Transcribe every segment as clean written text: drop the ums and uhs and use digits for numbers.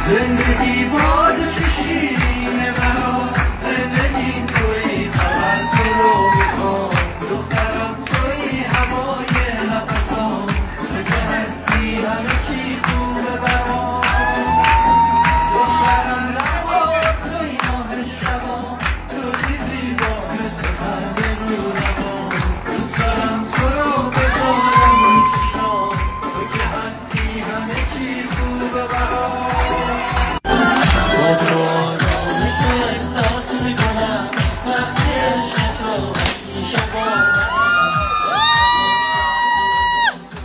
زندگی با تو چه شیرینه برام، زندگیم تویی، فقط تو رو میخوام. دخترم تویی، هوای نفسام، تو که هستی همه چی خوبه برام. دخترم لبا تویی، ماه شبام، تویی زیبا مثل خنده رو لبام. دوست دارم تو رو بذارم رو چشام، تو که هستی همه چی خوبه برام. با تو آرامش رو احساس میکنم وقتی عشق تو میشه با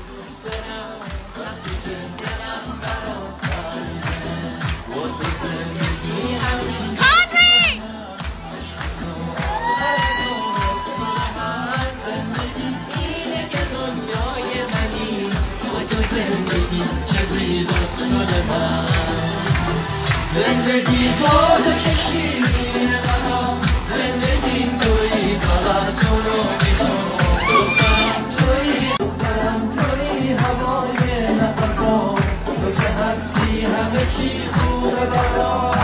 دوست دارم وقتی که دلم برات پریزه. با تو زندگی همین عشق تو آخر درست من. زندگی اینه که دنیای منی، با تو زندگی چه زیباست گل من. زندگی با تو چه شیرینه برام، زندگیم تویی، فقط تو رو میخوام. دخترم تویی، هوای نفسام، تو که هستی همه چی خوبه برام.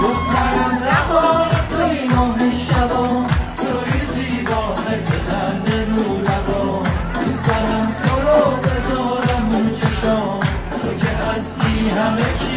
دخترم رهام تویی، ماه شبام، تویی زیبا مثل خنده رو لبام. دوست دارم تو رو بذارم رو چشام، تو که هستی همه چی